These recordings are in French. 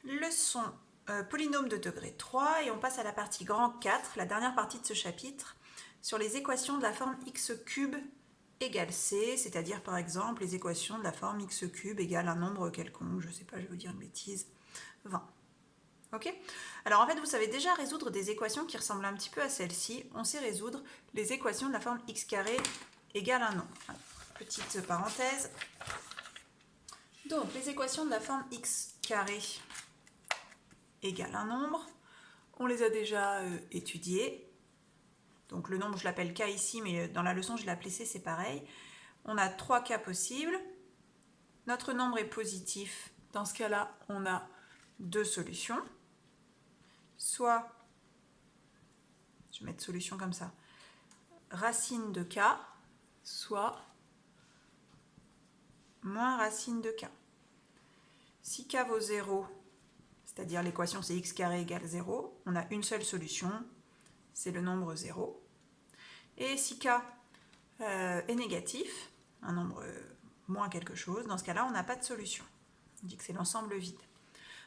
Leçon polynôme de degré 3 et on passe à la partie grand 4, la dernière partie de ce chapitre, sur les équations de la forme x cube égale c, c'est-à-dire par exemple les équations de la forme x cube égale un nombre quelconque, je sais pas, je vais vous dire une bêtise, 20. Ok. Alors en fait, vous savez déjà résoudre des équations qui ressemblent un petit peu à celle-ci. On sait résoudre les équations de la forme x carré égale un nombre. Petite parenthèse. Donc les équations de la forme x carré égale un nombre, on les a déjà étudiées. Donc le nombre, je l'appelle k ici, mais dans la leçon, je l'ai appelé c, c'est pareil. On a 3 cas possibles. Notre nombre est positif. Dans ce cas-là, on a deux solutions. Soit, je vais mettre solution comme ça, racine de k, soit moins racine de k. Si k vaut 0, c'est-à-dire l'équation c'est x carré égale 0, on a une seule solution, c'est le nombre 0. Et si k est négatif, un nombre moins quelque chose, dans ce cas-là, on n'a pas de solution. On dit que c'est l'ensemble vide.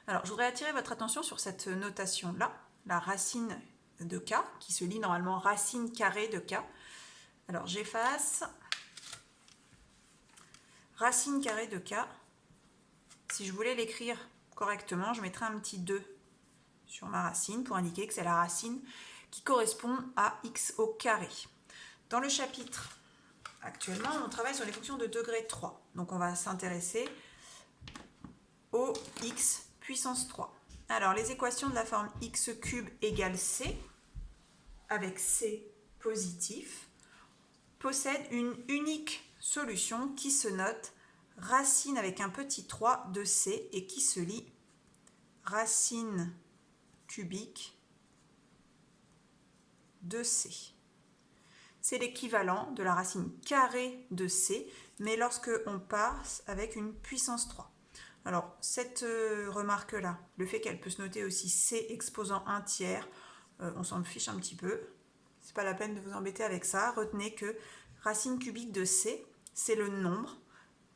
Alors, je voudrais attirer votre attention sur cette notation-là, la racine de k, qui se lit normalement racine carrée de k. Alors, j'efface. Racine carrée de k, si je voulais l'écrire correctement, je mettrais un petit 2 sur ma racine pour indiquer que c'est la racine qui correspond à x au carré. Dans le chapitre actuellement, on travaille sur les fonctions de degré 3. Donc on va s'intéresser au x puissance 3. Alors les équations de la forme x cube égale c, avec c positif, possèdent une unique solution qui se note racine avec un petit 3 de c et qui se lit racine cubique de c. C'est l'équivalent de la racine carrée de c, mais lorsque on passe avec une puissance 3. Alors, cette remarque-là, le fait qu'elle peut se noter aussi c exposant un tiers, on s'en fiche un petit peu. C'est pas la peine de vous embêter avec ça. Retenez que racine cubique de c, c'est le nombre.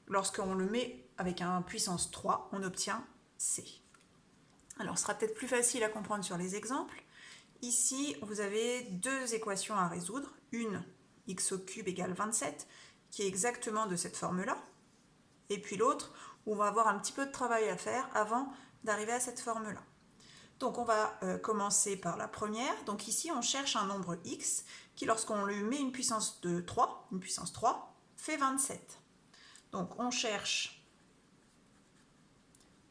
Lorsqu'on le met avec un puissance 3, on obtient c. Alors, ce sera peut-être plus facile à comprendre sur les exemples. Ici, vous avez deux équations à résoudre. Une, x au cube égale 27, qui est exactement de cette forme-là. Et puis l'autre, où on va avoir un petit peu de travail à faire avant d'arriver à cette forme-là. Donc on va commencer par la première. Donc ici, on cherche un nombre x qui, lorsqu'on lui met une puissance de 3, une puissance 3, fait 27. Donc on cherche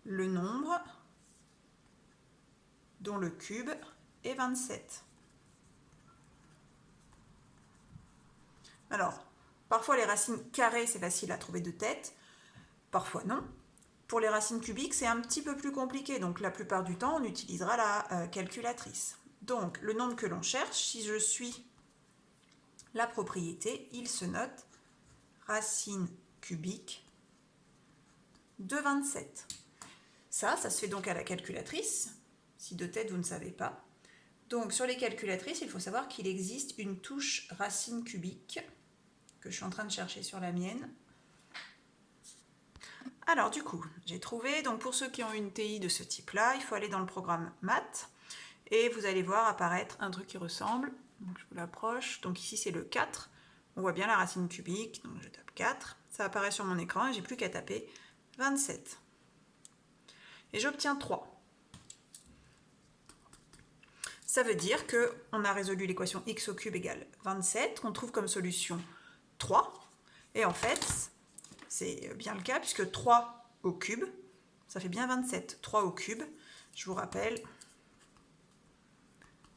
le nombre dont le cube est 27. Alors, parfois les racines carrées, c'est facile à trouver de tête, parfois non. Pour les racines cubiques, c'est un petit peu plus compliqué, donc la plupart du temps, on utilisera la calculatrice. Donc, le nombre que l'on cherche, si je suis la propriété, il se note racine cubique de 27. Ça se fait donc à la calculatrice, si de tête vous ne savez pas. Donc, sur les calculatrices, il faut savoir qu'il existe une touche racine cubique, que je suis en train de chercher sur la mienne. Alors du coup, j'ai trouvé, donc pour ceux qui ont une TI de ce type-là, il faut aller dans le programme Maths et vous allez voir apparaître un truc qui ressemble. Donc je vous l'approche. Donc ici c'est le 4. On voit bien la racine cubique, donc je tape 4. Ça apparaît sur mon écran et j'ai plus qu'à taper 27. Et j'obtiens 3. Ça veut dire qu'on a résolu l'équation x au cube égale 27, qu'on trouve comme solution 3. Et en fait, c'est bien le cas, puisque 3 au cube, ça fait bien 27. 3 au cube, je vous rappelle,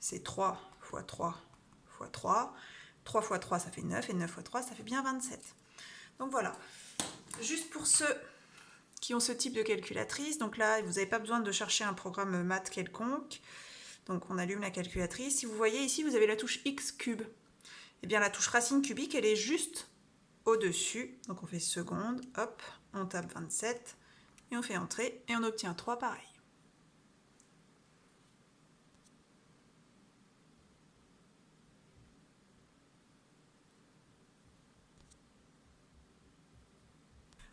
c'est 3 fois 3 fois 3. 3 fois 3, ça fait 9, et 9 fois 3, ça fait bien 27. Donc voilà, juste pour ceux qui ont ce type de calculatrice, donc là, vous n'avez pas besoin de chercher un programme maths quelconque. Donc on allume la calculatrice. Si vous voyez ici, vous avez la touche x cube. Eh bien la touche racine cubique, elle est juste au-dessus. Donc on fait seconde, hop, on tape 27 et on fait entrer et on obtient 3 pareil.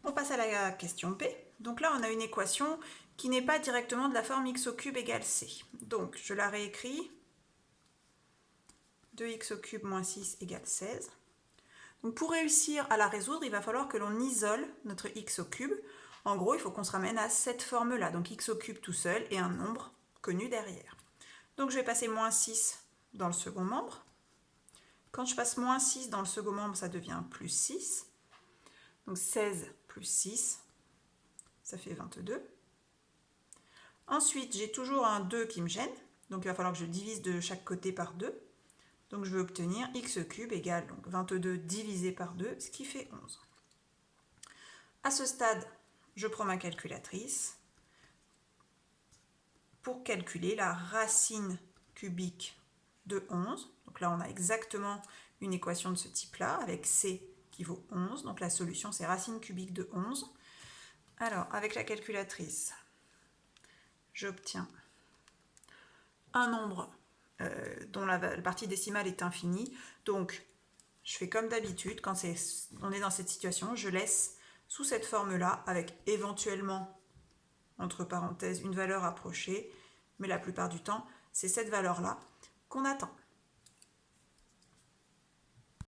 On passe à la question P. Donc là, on a une équation qui n'est pas directement de la forme x au cube égale c. Donc, je la réécris. 2x au cube moins 6 égale 16. Donc, pour réussir à la résoudre, il va falloir que l'on isole notre x au cube. En gros, il faut qu'on se ramène à cette forme-là, donc x au cube tout seul et un nombre connu derrière. Donc, je vais passer moins 6 dans le second membre. Quand je passe moins 6 dans le second membre, ça devient plus 6. Donc 16 plus 6, ça fait 22. Ensuite, j'ai toujours un 2 qui me gêne. Donc il va falloir que je divise de chaque côté par 2. Donc je vais obtenir x cube égale donc 22 divisé par 2, ce qui fait 11. À ce stade, je prends ma calculatrice pour calculer la racine cubique de 11. Donc là, on a exactement une équation de ce type-là, avec c qui vaut 11. Donc la solution, c'est racine cubique de 11. Alors, avec la calculatrice, j'obtiens un nombre dont la partie décimale est infinie. Donc, je fais comme d'habitude, quand on est dans cette situation, je laisse sous cette forme-là, avec éventuellement, entre parenthèses, une valeur approchée, mais la plupart du temps, c'est cette valeur-là qu'on attend.